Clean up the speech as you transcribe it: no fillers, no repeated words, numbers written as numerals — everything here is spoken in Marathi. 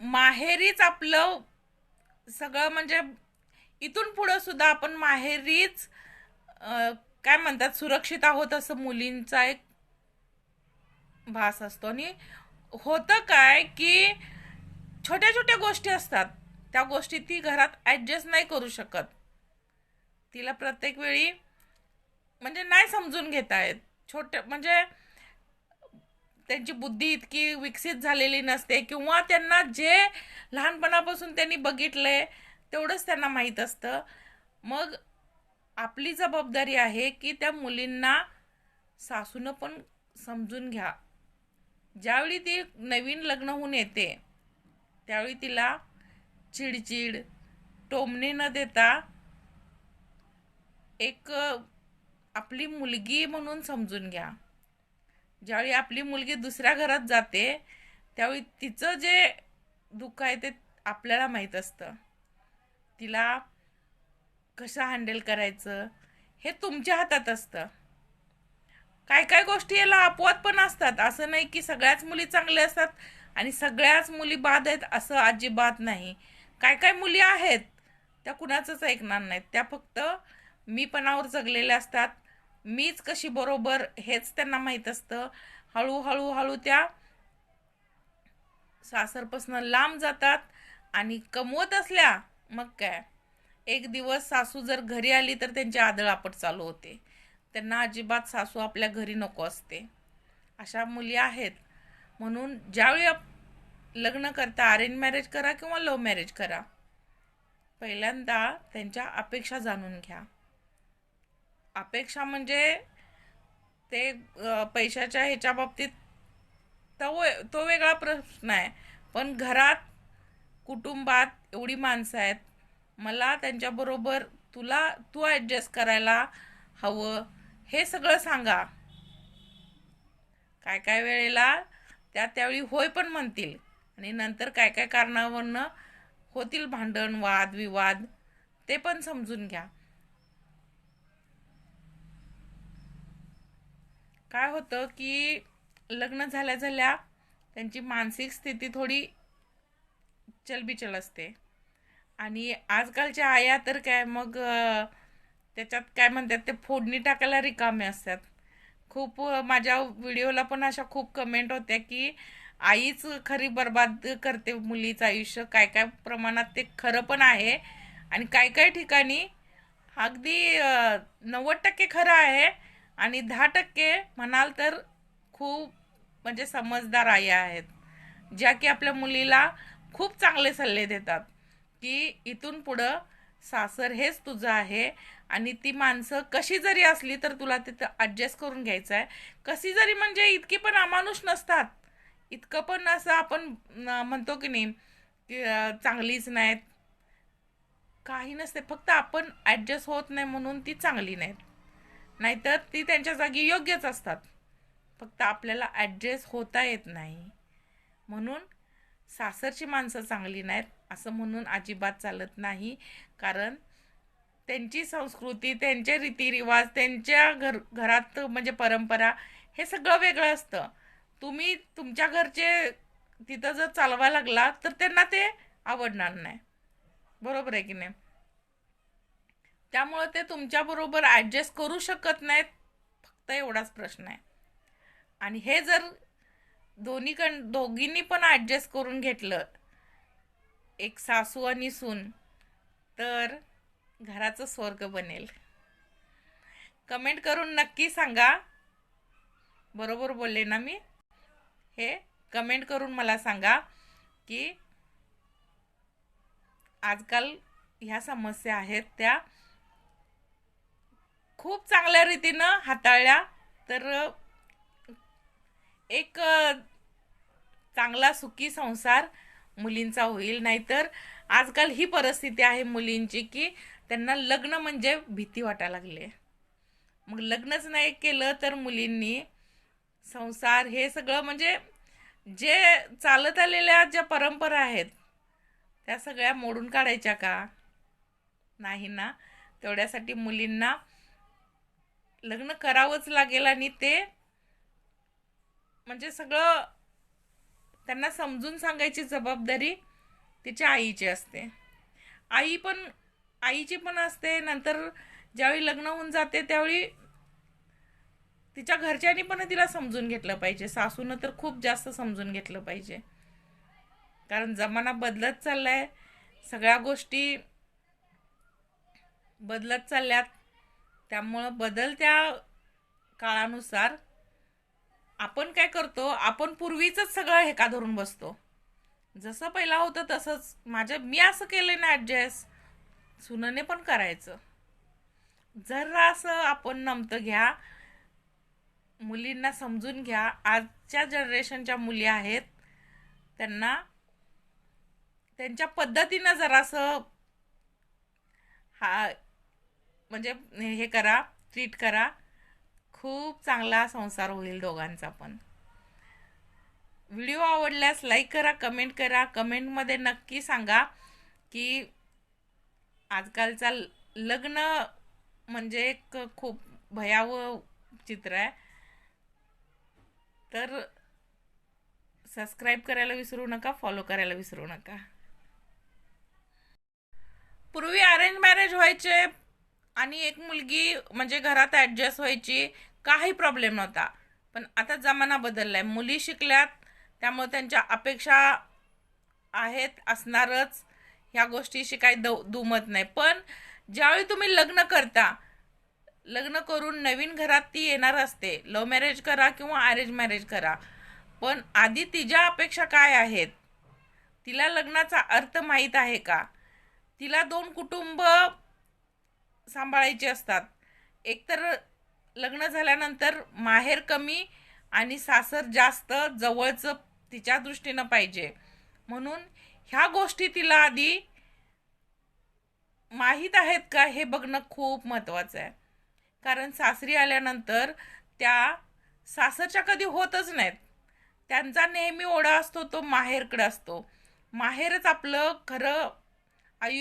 माहेरीच आपलं सगळं म्हणजे इथून पुढं सुद्धा आपण माहेरीच काय म्हणतात सुरक्षित आहोत असं मुलींचा एक भास असतो. आणि होतं काय की छोट्या छोट्या गोष्टी असतात, त्या गोष्टी ती घरात ॲडजस्ट नाही करू शकत. तिला प्रत्येक वेळी म्हणजे नाही समजून घेता येत. छोटे म्हणजे त्यांची बुद्धी इतकी विकसित झालेली नसते, किंवा त्यांना जे लहानपणापासून त्यांनी बघितलंय तेवढंच त्यांना माहीत असतं. मग आपली जबाबदारी आहे की त्या मुलींना सासूनं पण समजून घ्या. ज्यावेळी ती नवीन लग्न होऊन येते त्यावेळी तिला चिडचिड टोमणे न देता एक आपली मुलगी म्हणून समजून घ्या. ज्यावेळी आपली मुलगी दुसऱ्या घरात जाते त्यावेळी तिचं जे दुःख आहे ते आपल्याला माहीत असतं. तिला कसं हँडल करायचं हे तुमच्या हातात असतं. काय काय गोष्टी याला अपवाद पण असतात. असं नाही की सगळ्याच मुली चांगल्या असतात आणि सगळ्याच मुली बाद आहेत, असं अजिबात नाही. काय काय मुली आहेत त्या कुणाचंच ऐकणार नाहीत. त्या फक्त मीपणावर जगलेल्या असतात. मीच कशी बरोबर हेच त्यांना माहीत असतं. हळूहळू हळू त्या सासरपासून लांब जातात आणि कमवत असल्या मग काय, एक दिवस सासू जर घरी आली तर त्यांची आदळआपट चालू होते. त्यांना अजिबात सासू आपल्या घरी नको असते. अशा मुली आहेत. म्हणून ज्यावेळी लग्न करता, अरेंज मॅरेज करा किंवा लव्ह मॅरेज करा, पहिल्यांदा त्यांच्या अपेक्षा जाणून घ्या. अपेक्षा म्हणजे ते पैशाच्या ह्याच्या बाबतीत तो वेगळा प्रश्न आहे. पण घरात कुटुंबात एवढी माणसं आहेत, मला त्यांच्याबरोबर तू ॲडजस्ट करायला हवं हे सगळं सांगा. काय काय वेळेला त्यावेळी होय पण म्हणतील आणि नंतर काय काय कारणावरनं होतील भांडण वाद विवाद, ते पण समजून घ्या. काय होतं की लग्न झाल्या झाल्या त्यांची मानसिक स्थिती थोडी चलबिचल असते. आणि आजकालच्या आया तर काय मग त्याच्यात काय म्हणतात ते फोडणी टाकायला रिकामे असतात. खूप माझ्या व्हिडिओला पण अशा खूप कमेंट होत्या की आईच खरी बर्बाद करते मुलीचं आयुष्य. काय काय प्रमाणात ते खरं पण आहे आणि काय काय ठिकाणी अगदी 90% खरं आहे आणि 10% म्हणाल तर खूप म्हणजे समजदार आई आहेत, ज्या की आपल्या मुलीला खूप चांगले सल्ले देतात की इथून पुढं सासर हेच तुझं आहे आणि ती माणसं कशी जरी असली तर तुला तिथं ॲडजस्ट करून घ्यायचं आहे. कशी जरी म्हणजे इतकी पण अमानुष नसतात, इतकं पण असं आपण म्हणतो की नाही की चांगलीच नाहीत, काही नसते. फक्त आपण ॲडजस्ट होत नाही म्हणून ती चांगली नाहीत, नाहीतर ती त्यांच्या जागी योग्यच असतात. फक्त आपल्याला ॲडजस्ट होता येत नाही म्हणून सासरची माणसं चांगली नाहीत असं म्हणून अजिबात चालत नाही. कारण त्यांची संस्कृती, त्यांचे रीतिरिवाज, त्यांच्या घरात म्हणजे परंपरा हे सगळं वेगळं असतं. तुम्ही तुमच्या घरचे तिथं जर चालवायला लागला तर त्यांना ते आवडणार नाही. बरोबर आहे की नाही? त्यामुळे ते तुमच्याबरोबर ॲडजस्ट करू शकत नाहीत, फक्त एवढाच प्रश्न आहे. आणि हे जर दोघींनी पण ॲडजस्ट करून घेतलं, एक सासू आणि सून, तर घराचं स्वर्ग बनेल. कमेंट करून नक्की सांगा, बरोबर बोलले ना मी? हे कमेंट करून मला सांगा की आजकाल ह्या समस्या आहेत त्या खूप चांगल्या रीतीनं हाताळल्या तर एक चांगला सुखी संसार मुलींचा होईल. नाहीतर आजकाल ही परिस्थिती आहे मुलींची की त्यांना लग्न म्हणजे भीती वाटायला लागली. मग लग्नच नाही केलं तर मुलींनी संसार हे सगळं म्हणजे जे चालत आलेल्या ज्या परंपरा आहेत त्या सगळ्या मोडून काढायच्या का? नाही ना. तेवढ्यासाठी मुलींना लग्न करावंच लागेल आणि ते म्हणजे सगळं त्यांना समजून सांगायची जबाबदारी तिच्या आईची असते. आई पण आईची पण असते. नंतर ज्यावेळी लग्न होऊन जाते त्यावेळी तिच्या घरच्यांनी पण तिला समजून घेतलं पाहिजे. सासूनं तर खूप जास्त समजून घेतलं पाहिजे. कारण जमाना बदलत चाललाय, सगळ्या गोष्टी बदलत चालल्यात. त्यामुळं बदलत्या काळानुसार आपण काय करतो, आपण पूर्वीच सगळं हे का धरून बसतो. जसं पहिला होतं तसंच मी असं केलं ना ॲडजस्ट, सुनने पण करायचं. जरा असं आपण नमतं घ्या, मुलींना समजून घ्या. आजच्या जनरेशनच्या मुली आहेत, त्यांना त्यांच्या पद्धतीनं जरासं हा म्हणजे हे करा, ट्रीट करा. खूप चांगला संसार होईल दोघांचा पण. व्हिडिओ आवडल्यास लाईक करा, कमेंट करा. कमेंटमध्ये नक्की सांगा की आजकालचा लग्न म्हणजे एक खूप भयावह चित्र आहे. तर सबस्क्राईब करायला विसरू नका, फॉलो करायला विसरू नका. पूर्वी अरेंज मॅरेज व्हायचे आणि एक मुलगी म्हणजे घरात ॲडजस्ट व्हायची, काही प्रॉब्लेम नव्हता. पण आता जमाना बदललाय, मुली शिकल्यात, त्यामुळे त्यांच्या अपेक्षा आहेत, असणारच. ह्या गोष्टीशी काही दुमत नाही. पण ज्यावेळी तुम्ही लग्न करता, लग्न करून नवीन घरात ती येणार असते. लव्ह मॅरेज करा किंवा अरेंज मॅरेज करा, पण आधी तिच्या अपेक्षा काय आहेत, तिला लग्नाचा अर्थ माहीत आहे का? तिला दोन कुटुंब सांभाळायचे असतात. एकतर लग्न झाल्यानंतर माहेर कमी आणि सासर जास्त जवळचं तिच्या दृष्टीनं पाहिजे. म्हणून ह्या गोष्टी तिला आधी माहीत आहेत का हे बघणं खूप महत्त्वाचं आहे. कारण सासरी आल्यानंतर त्या सासरच्या कधी होतच नाहीत. त्यांचा नेहमी ओढा असतो तो माहेरकडे असतो. माहेरच आपलं खरं आयुष्य